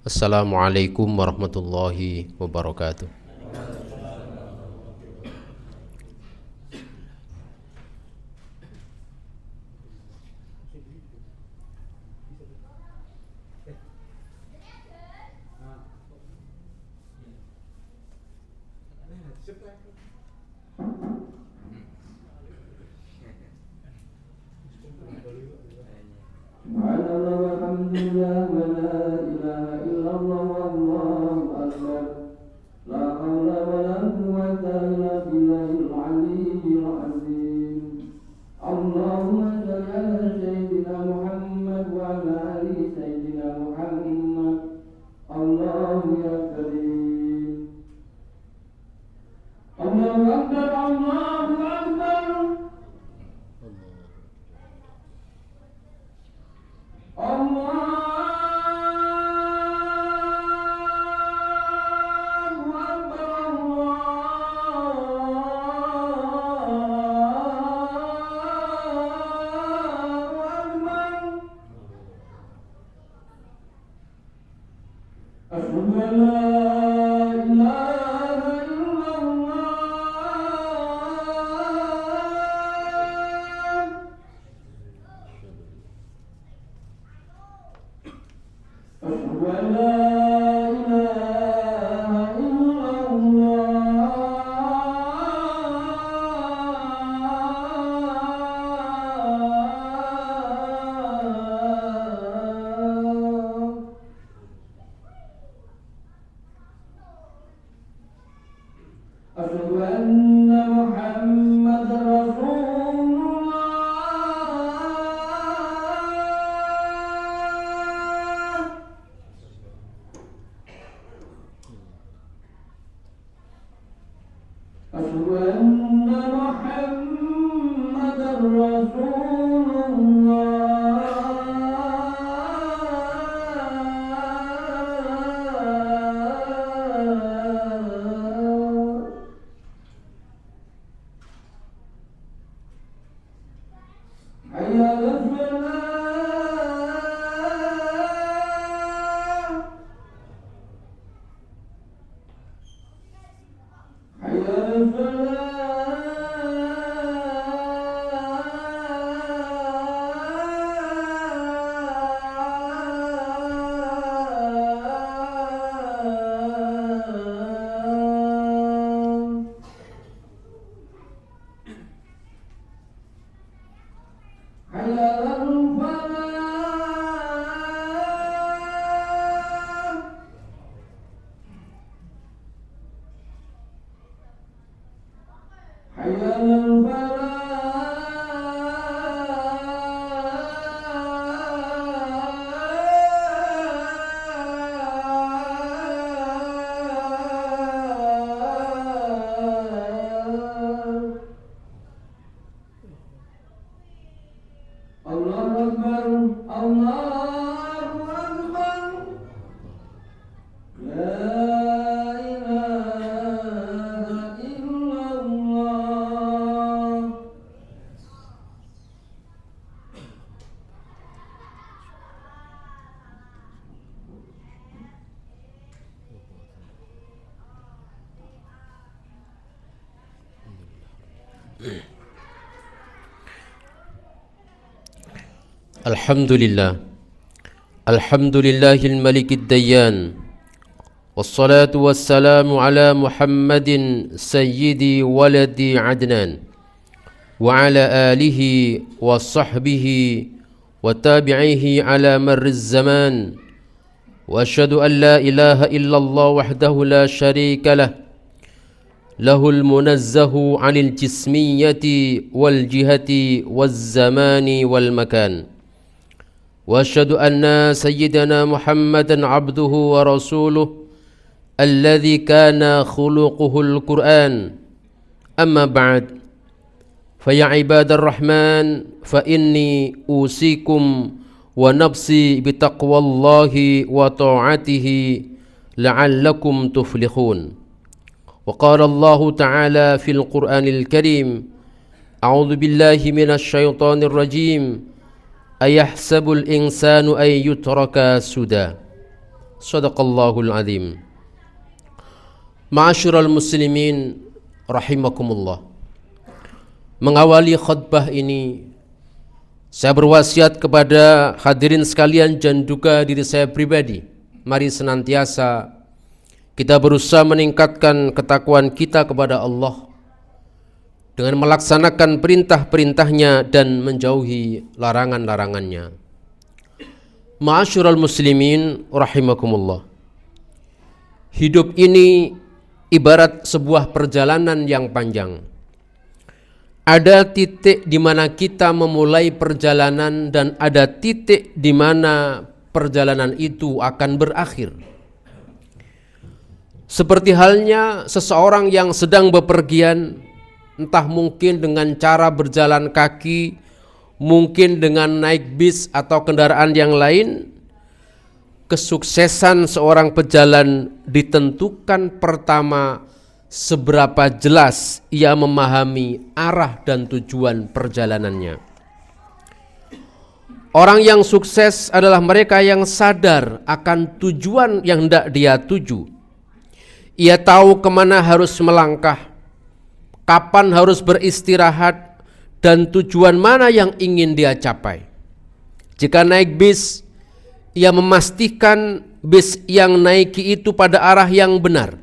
Assalamualaikum warahmatullahi wabarakatuh. Subhanallah walhamdulillah wa la ilaha illallah wallahu akbar. La haula wa la quwwata illa billahil aliyyil azim. Allahumma shalli ala sayyidina Muhammad wa ala ali sayyidina Muhammad. Allahu ya karim. Allahu akbar, Allahu akbar. Asyhadu anna Muhammadar Rasulullah. Asyhadu anna Muhammadar Rasulullah. Hayya 'alal falah. Hayya 'alal falah. Hayya 'alal falah. Hayya 'alal falah. Allahu Akbar, Allahu Akbar. La ilaha illallah. Alhamdulillah. Alhamdulillahil malikid dayyan. Wassalatu wassalamu ala Muhammadin sayyidi waladi Adnan wa ala alihi wa sahbihi wa tabi'ihi ala marriz zaman. Wa asyhadu an la ilaha illallah wahdahu la syarika lah. Lahul munazzahu 'anil jismiyyati wal jihati waz zamani wal makan. واشهد ان سيدنا محمدا عبده ورسوله الذي كان خلقه القرآن. اما بعد فيا عباد الرحمن فاني اوصيكم ونفسي بتقوى الله وطاعته لعلكم تفلحون. وقال الله تعالى في القرآن الكريم: أعوذ بالله من الشيطان الرجيم. أيحسب الإنسان أن يترك سدى. Sadaqallahul azim. Ma'asyiral muslimin rahimakumullah. Mengawali khutbah ini, saya berwasiat kepada hadirin sekalian dan juga diri saya pribadi, mari senantiasa kita berusaha meningkatkan ketakwaan kita kepada Allah dengan melaksanakan perintah-perintahnya dan menjauhi larangan-larangannya. Ma'asyiral muslimin rahimakumullah. Hidup ini ibarat sebuah perjalanan yang panjang. Ada titik di mana kita memulai perjalanan dan ada titik di mana perjalanan itu akan berakhir. Seperti halnya seseorang yang sedang bepergian, entah mungkin dengan cara berjalan kaki, mungkin dengan naik bis atau kendaraan yang lain. Kesuksesan seorang pejalan ditentukan pertama seberapa jelas ia memahami arah dan tujuan perjalanannya. Orang yang sukses adalah mereka yang sadar akan tujuan yang hendak dia tuju. Ia tahu kemana harus melangkah, kapan harus beristirahat, dan tujuan mana yang ingin dia capai. Jika naik bis, ia memastikan bis yang naiki itu pada arah yang benar.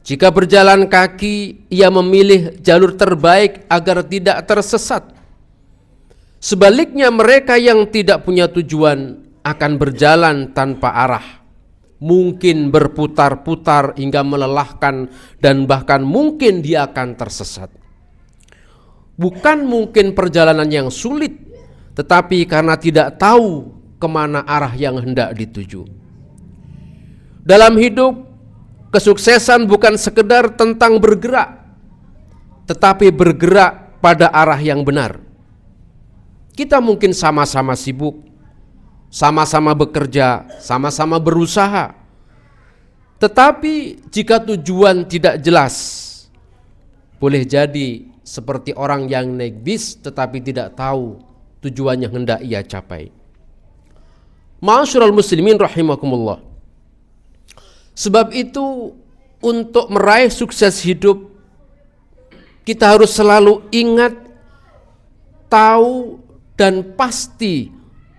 Jika berjalan kaki, ia memilih jalur terbaik agar tidak tersesat. Sebaliknya, mereka yang tidak punya tujuan akan berjalan tanpa arah, mungkin berputar-putar hingga melelahkan, dan bahkan mungkin dia akan tersesat. Bukan mungkin perjalanan yang sulit, tetapi karena tidak tahu kemana arah yang hendak dituju. Dalam hidup, kesuksesan bukan sekedar tentang bergerak, tetapi bergerak pada arah yang benar. Kita mungkin sama-sama sibuk, sama-sama bekerja, sama-sama berusaha. Tetapi jika tujuan tidak jelas, boleh jadi seperti orang yang naik bis tetapi tidak tahu tujuan yang hendak ia capai. Ma'asyiral muslimin rahimakumullah. Sebab itu, untuk meraih sukses hidup, kita harus selalu ingat, tahu, dan pasti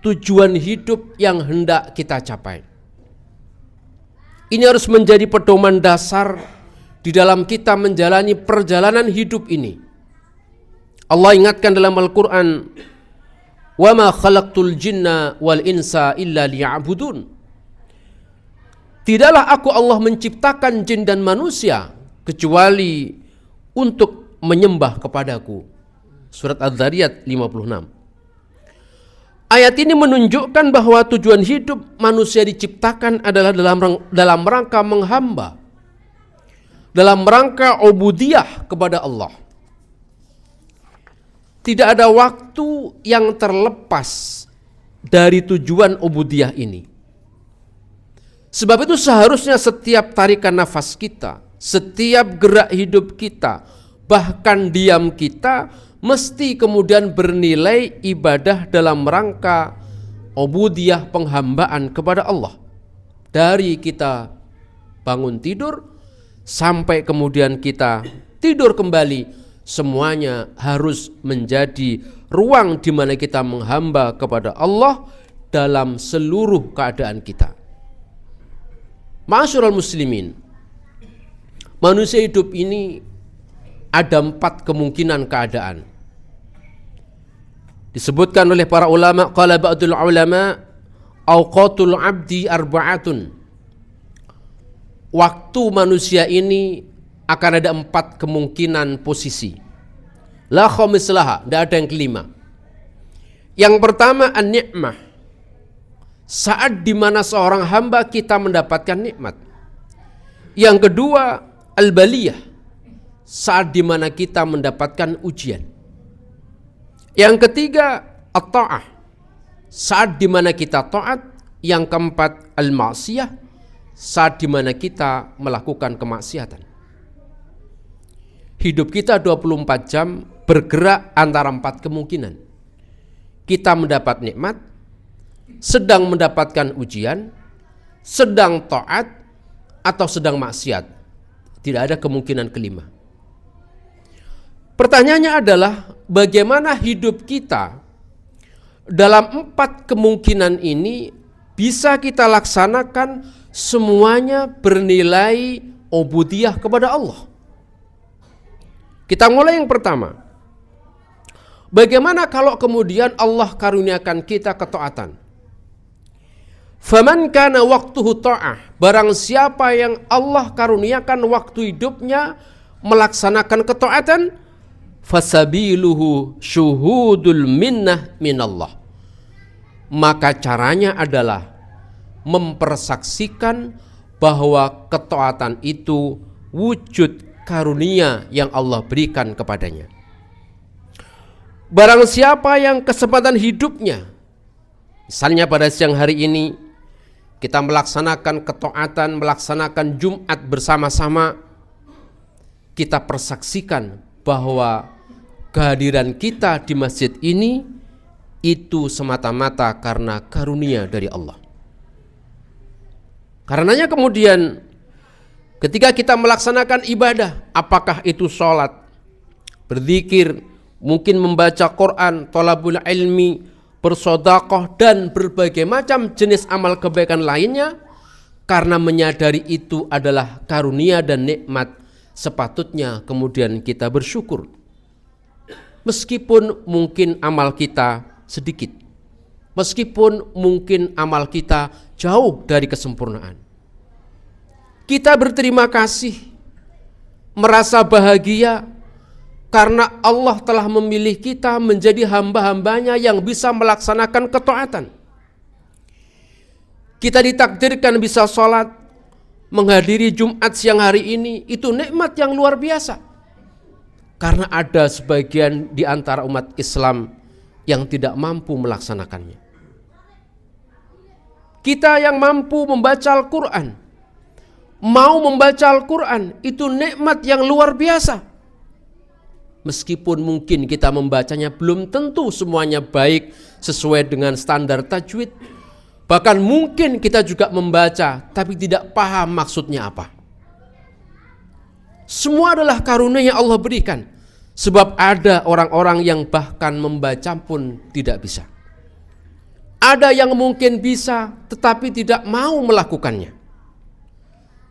tujuan hidup yang hendak kita capai. Ini harus menjadi pedoman dasar di dalam kita menjalani perjalanan hidup ini. Allah ingatkan dalam Al-Quran, "Wa ma khalaqtul jinna wal insa illa liya'budun." Tidaklah aku Allah menciptakan jin dan manusia kecuali untuk menyembah kepadaku. Surat Az-Zariyat 56. Ayat ini menunjukkan bahwa tujuan hidup manusia diciptakan adalah dalam rangka menghamba, dalam rangka ubudiyah kepada Allah. Tidak ada waktu yang terlepas dari tujuan ubudiyah ini. Sebab itu seharusnya setiap tarikan nafas kita, setiap gerak hidup kita, bahkan diam kita, mesti kemudian bernilai ibadah dalam rangka ubudiyah, penghambaan kepada Allah. Dari kita bangun tidur sampai kemudian kita tidur kembali, semuanya harus menjadi ruang di mana kita menghamba kepada Allah dalam seluruh keadaan kita. Ma'asyiral muslimin, manusia hidup ini ada 4 kemungkinan keadaan. Disebutkan oleh para ulama, qala ba'dul ulama, awqatul abdi arba'atun. Waktu manusia ini akan ada 4 kemungkinan posisi. La khamislaha, tidak ada yang kelima. Yang pertama, an-ni'mah. Saat dimana seorang hamba kita mendapatkan nikmat. Yang kedua, al-baliyah. Saat dimana kita mendapatkan ujian. Yang ketiga, at-ta'ah. Saat dimana kita taat. Yang keempat, al-ma'siyah. Saat dimana kita melakukan kemaksiatan. Hidup kita 24 jam bergerak antara 4 kemungkinan. Kita mendapat nikmat, sedang mendapatkan ujian, sedang taat, atau sedang maksiat. Tidak ada kemungkinan kelima. Pertanyaannya adalah bagaimana hidup kita dalam 4 kemungkinan ini bisa kita laksanakan semuanya bernilai ubudiyah kepada Allah. Kita mulai yang pertama. Bagaimana kalau kemudian Allah karuniakan kita ketaatan? Faman kana waqtuhu ta'ah, barang siapa yang Allah karuniakan waktu hidupnya melaksanakan ketaatan, fasabiluhu syuhudul minnah minallah. Maka caranya adalah mempersaksikan bahwa ketaatan itu wujud karunia yang Allah berikan kepadanya. Barang siapa yang kesempatan hidupnya, misalnya pada siang hari ini kita melaksanakan ketaatan, melaksanakan Jumat bersama-sama, kita persaksikan bahwa kehadiran kita di masjid ini itu semata-mata karena karunia dari Allah. Karenanya kemudian ketika kita melaksanakan ibadah, apakah itu sholat, berzikir, mungkin membaca Quran, thalabul ilmi, bersedekah, dan berbagai macam jenis amal kebaikan lainnya, karena menyadari itu adalah karunia dan nikmat, sepatutnya kemudian kita bersyukur. Meskipun mungkin amal kita sedikit, meskipun mungkin amal kita jauh dari kesempurnaan, kita berterima kasih, merasa bahagia karena Allah telah memilih kita menjadi hamba-hambanya yang bisa melaksanakan ketaatan. Kita ditakdirkan bisa sholat, menghadiri Jumat siang hari ini, itu nikmat yang luar biasa. Karena ada sebagian di antara umat Islam yang tidak mampu melaksanakannya. Kita yang mampu membaca Al-Quran, mau membaca Al-Quran, itu nikmat yang luar biasa. Meskipun mungkin kita membacanya belum tentu semuanya baik sesuai dengan standar tajwid. Bahkan mungkin kita juga membaca tapi tidak paham maksudnya apa. Semua adalah karunia yang Allah berikan. Sebab ada orang-orang yang bahkan membaca pun tidak bisa. Ada yang mungkin bisa tetapi tidak mau melakukannya.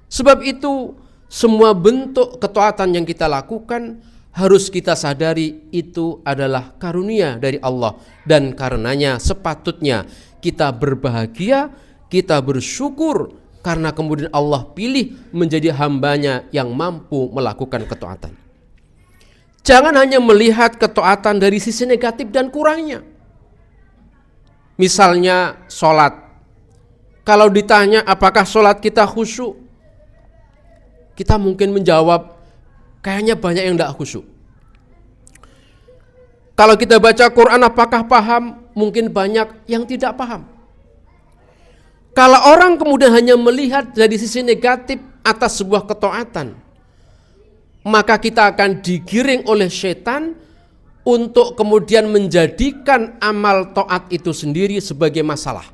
Sebab itu semua bentuk ketaatan yang kita lakukan harus kita sadari itu adalah karunia dari Allah, dan karenanya sepatutnya kita berbahagia, kita bersyukur karena kemudian Allah pilih menjadi hambanya yang mampu melakukan ketaatan. Jangan hanya melihat ketaatan dari sisi negatif dan kurangnya. Misalnya sholat, kalau ditanya apakah sholat kita khusyuk, kita mungkin menjawab kayaknya banyak yang tidak khusyuk. Kalau kita baca Quran apakah paham? Mungkin banyak yang tidak paham. Kalau orang kemudian hanya melihat dari sisi negatif atas sebuah ketaatan, maka kita akan digiring oleh setan untuk kemudian menjadikan amal taat itu sendiri sebagai masalah.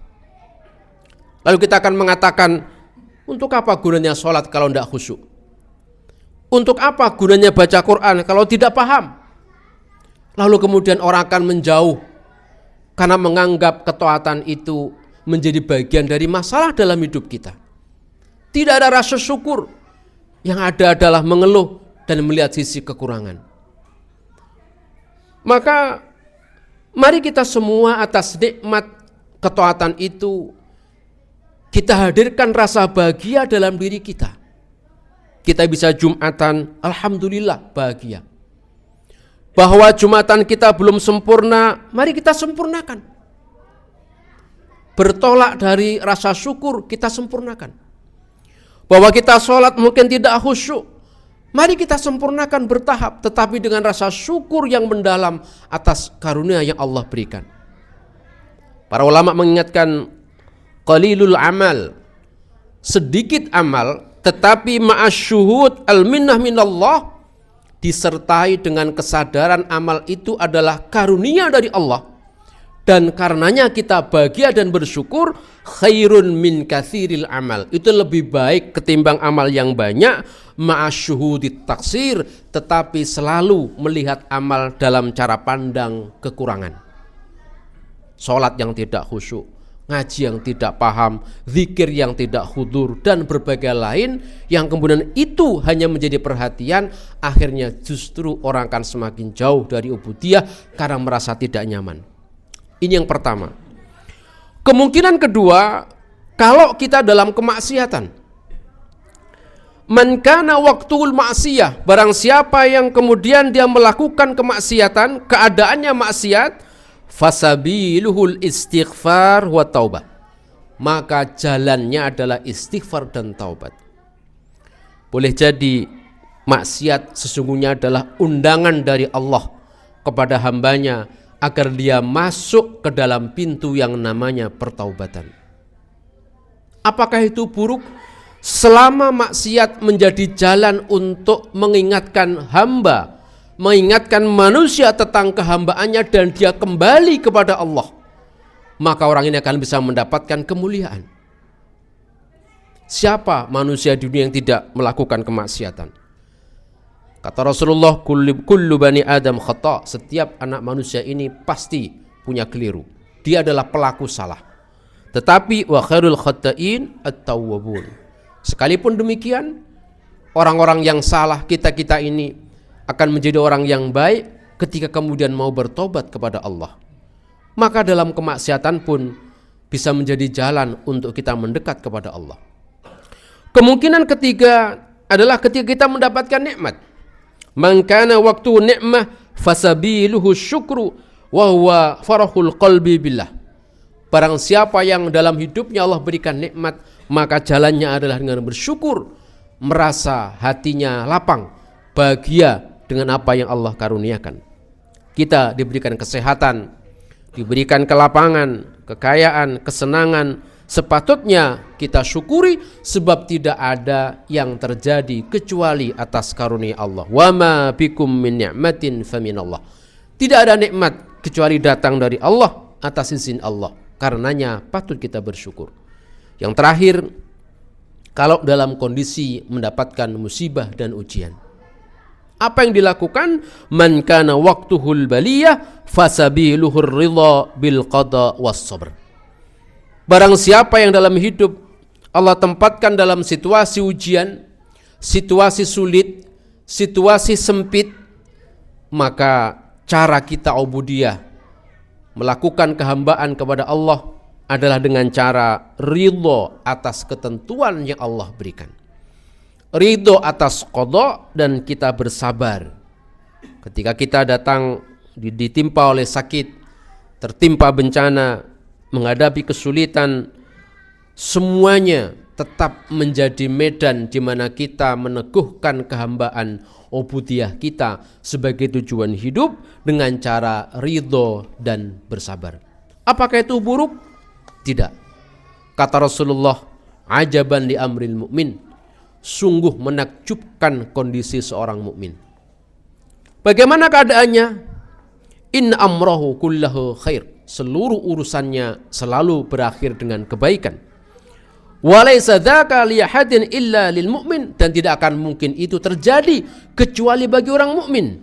Lalu kita akan mengatakan, untuk apa gunanya sholat kalau tidak khusyuk? Untuk apa gunanya baca Quran kalau tidak paham? Lalu kemudian orang akan menjauh karena menganggap ketaatan itu menjadi bagian dari masalah dalam hidup kita. Tidak ada rasa syukur, yang ada adalah mengeluh dan melihat sisi kekurangan. Maka mari kita semua atas nikmat ketaatan itu kita hadirkan rasa bahagia dalam diri kita. Kita bisa Jumatan, alhamdulillah bahagia. Bahwa Jumatan kita belum sempurna, mari kita sempurnakan. Bertolak dari rasa syukur, kita sempurnakan. Bahwa kita sholat mungkin tidak khusyuk, mari kita sempurnakan bertahap, tetapi dengan rasa syukur yang mendalam atas karunia yang Allah berikan. Para ulama mengingatkan, qalilul amal, sedikit amal, tetapi ma'asyuhud al-minnah minallah, disertai dengan kesadaran amal itu adalah karunia dari Allah, dan karenanya kita bahagia dan bersyukur, khairun min katsiril amal, itu lebih baik ketimbang amal yang banyak, ma'asyuhudit taksir, tetapi selalu melihat amal dalam cara pandang kekurangan. Salat yang tidak khusyuk, ngaji yang tidak paham, zikir yang tidak khudur, dan berbagai lain yang kemudian itu hanya menjadi perhatian, akhirnya justru orang akan semakin jauh dari ubudiyah karena merasa tidak nyaman. Ini yang pertama. Kemungkinan kedua, kalau kita dalam kemaksiatan, man kana waqtul ma'siyah, barang siapa yang kemudian dia melakukan kemaksiatan, keadaannya maksiat, fasabiluhul istighfar wa taubah, maka jalannya adalah istighfar dan taubat. Boleh jadi maksiat sesungguhnya adalah undangan dari Allah kepada hambanya agar dia masuk ke dalam pintu yang namanya pertaubatan. Apakah itu buruk? Selama maksiat menjadi jalan untuk mengingatkan hamba, mengingatkan manusia tentang kehambaannya dan dia kembali kepada Allah, maka orang ini akan bisa mendapatkan kemuliaan. Siapa manusia di dunia yang tidak melakukan kemaksiatan? Kata Rasulullah, kullu bani Adam khata, setiap anak manusia ini pasti punya keliru. Dia adalah pelaku salah. Tetapi wa khairul khata'in at-tawwabun. Sekalipun demikian, orang-orang yang salah, kita-kita ini akan menjadi orang yang baik ketika kemudian mau bertobat kepada Allah. Maka dalam kemaksiatan pun bisa menjadi jalan untuk kita mendekat kepada Allah. Kemungkinan ketiga adalah ketika kita mendapatkan nikmat. Man kana waktu ni'mah fasabiluhu syukru wa huwa farahul qalbi billah. Barang siapa yang dalam hidupnya Allah berikan nikmat, maka jalannya adalah dengan bersyukur, merasa hatinya lapang, bahagia dengan apa yang Allah karuniakan. Kita diberikan kesehatan, diberikan kelapangan, kekayaan, kesenangan, sepatutnya kita syukuri sebab tidak ada yang terjadi kecuali atas karunia Allah. Wa ma bikum min ni'matin faminallah. Tidak ada nikmat kecuali datang dari Allah, atas izin Allah. Karenanya patut kita bersyukur. Yang terakhir, kalau dalam kondisi mendapatkan musibah dan ujian, apa yang dilakukan? Man kana waqtuhul baliyah fasabiluhur ridha bil qada was sabr. Barang siapa yang dalam hidup Allah tempatkan dalam situasi ujian, situasi sulit, situasi sempit, maka cara kita ubudiyah melakukan kehambaan kepada Allah adalah dengan cara ridho atas ketentuan yang Allah berikan, ridho atas qada, dan kita bersabar ketika kita datang ditimpa oleh sakit, tertimpa bencana, menghadapi kesulitan. Semuanya tetap menjadi medan di mana kita meneguhkan kehambaan ubudiyah kita sebagai tujuan hidup dengan cara ridho dan bersabar. Apakah itu buruk? Tidak. Kata Rasulullah, ajaban li amril mu'min, sungguh menakjubkan kondisi seorang mukmin. Bagaimana keadaannya? In amrahu kullahu khair, seluruh urusannya selalu berakhir dengan kebaikan. Walaysa dzaka li ahadin illa lil mu'min, dan tidak akan mungkin itu terjadi kecuali bagi orang mukmin.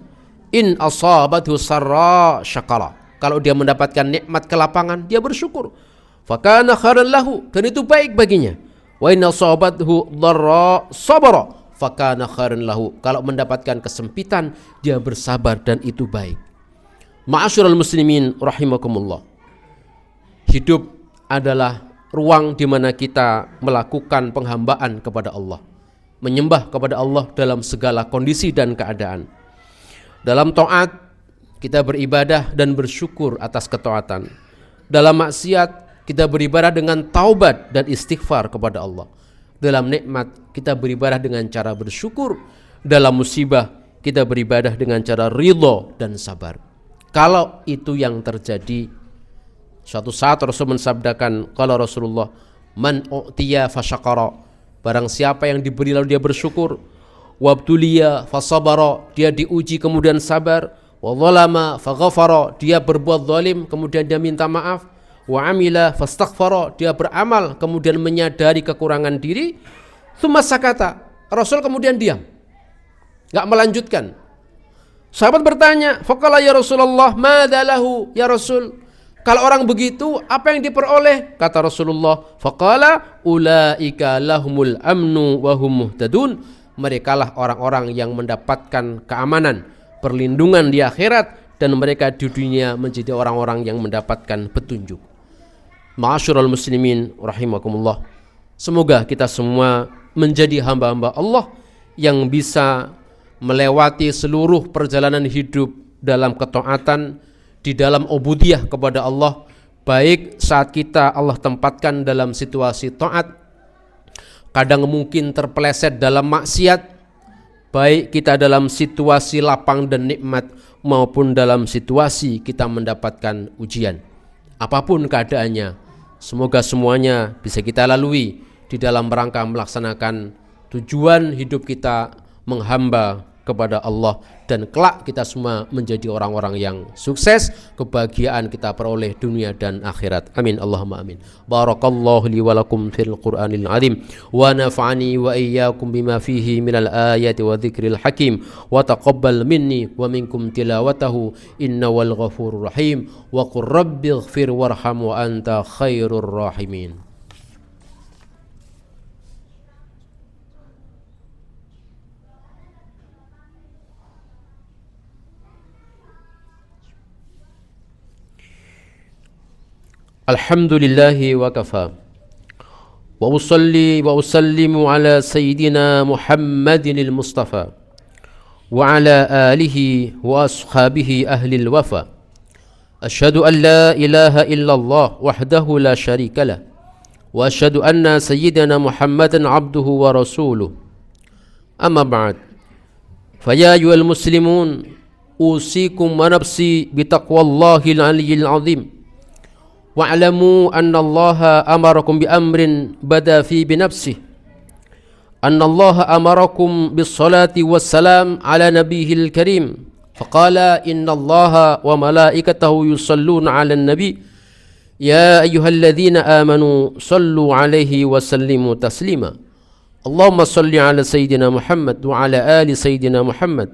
In asabathu sarra syakara, kalau dia mendapatkan nikmat kelapangan dia bersyukur. Fakana khairan lahu, dan itu baik baginya. Wa in asabathu dharra sabara, fakana khairan lahu, kalau mendapatkan kesempitan dia bersabar dan itu baik. Ma'asyiral muslimin rahimakumullah. Hidup adalah ruang di mana kita melakukan penghambaan kepada Allah, menyembah kepada Allah dalam segala kondisi dan keadaan. Dalam taat kita beribadah dan bersyukur atas ketaatan. Dalam maksiat kita beribadah dengan taubat dan istighfar kepada Allah. Dalam nikmat kita beribadah dengan cara bersyukur. Dalam musibah kita beribadah dengan cara ridho dan sabar. Kalau itu yang terjadi, suatu saat Rasul mensabdakan, kalau Rasulullah, man u'tiya fasyakara, barang siapa yang diberi lalu dia bersyukur, wabtuliya fasabara, dia diuji kemudian sabar, wa zalama faghafara, dia berbuat zalim kemudian dia minta maaf, wa amila fastaghfara, dia beramal kemudian menyadari kekurangan diri, tsumma sakata, Rasul kemudian diam, enggak melanjutkan. Sahabat bertanya, faqala ya Rasulullah, madza lahu ya Rasul, kalau orang begitu apa yang diperoleh? Kata Rasulullah, faqala ulaika lahumul amnu wa hum muhtadun, merekalah orang-orang yang mendapatkan keamanan, perlindungan di akhirat, dan mereka di dunia menjadi orang-orang yang mendapatkan petunjuk. Ma'asyiral muslimin rahimakumullah, semoga kita semua menjadi hamba-hamba Allah yang bisa melewati seluruh perjalanan hidup dalam ketaatan, di dalam ubudiyah kepada Allah, baik saat kita Allah tempatkan dalam situasi taat, kadang mungkin terpeleset dalam maksiat, baik kita dalam situasi lapang dan nikmat maupun dalam situasi kita mendapatkan ujian. Apapun keadaannya, semoga semuanya bisa kita lalui di dalam rangka melaksanakan tujuan hidup kita menghamba kepada Allah, dan kelak kita semua menjadi orang-orang yang sukses, kebahagiaan kita peroleh dunia dan akhirat. Amin Allahumma amin. Barakallahu li wa lakum fil Qur'anil azim wa nafa'ani wa iyyakum bima fihi minal ayati wa dzikril hakim wa taqabbal minni wa minkum tilawatahu innawal ghafurur rahim wa qur rabbighfir warham wa anta khairur rahimin. Alhamdulillahi wa kafa wa usalli wa usallimu ala sayyidina Muhammadin al-Mustafa wa ala alihi wa ashabihi ahli al-wafa. Asyhadu an la ilaha illallah wahdahu la syarika lah wa asyhadu anna sayyidina Muhammadan abduhu wa rasuluh. Amma ba'd, faya ayyuhal muslimun, usikum wa nafsi bitaqwallahil aliyyil azim. واعلموا أن الله أمركم بأمر بدأ فيه بنفسه، أن الله أمركم بالصلاة والسلام على نبيه الكريم، فقال إن الله وملائكته يصلون على النبي يا أيها الذين آمنوا صلوا عليه وسلموا تسليما. اللهم صل على سيدنا محمد وعلى آل سيدنا محمد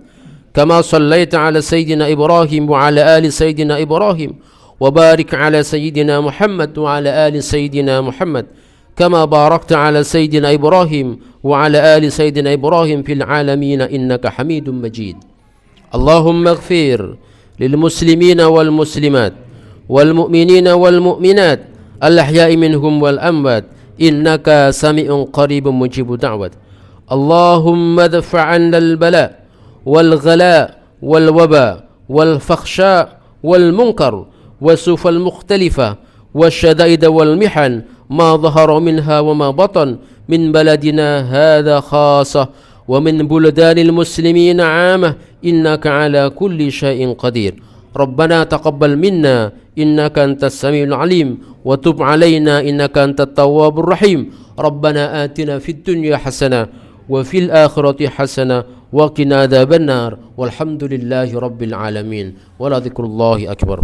كما صليت على سيدنا إبراهيم وعلى آل سيدنا إبراهيم، وبارك على سيدنا محمد وعلى آل سيدنا محمد كما باركت على سيدنا إبراهيم وعلى آل سيدنا إبراهيم في العالمين إنك حميد مجيد. اللهم اغفر للمسلمين والمسلمات والمؤمنين والمؤمنات الأحياء منهم والأموات إنك سميع قريب مجيب دعوة. اللهم ادفع عنا البلاء والغلاء والوباء والفحشاء والمنكر والسوء المختلفة والشدائد والمحن ما ظهر منها وما بطن من بلدنا هذا خاصة ومن بلدان المسلمين عامة إنك على كل شيء قدير. ربنا تقبل منا إنك أنت السميع العليم وتب علينا إنك أنت التواب الرحيم. ربنا آتنا في الدنيا حسنة وفي الآخرة حسنة وقنا عذاب النار والحمد لله رب العالمين ولذكر الله أكبر.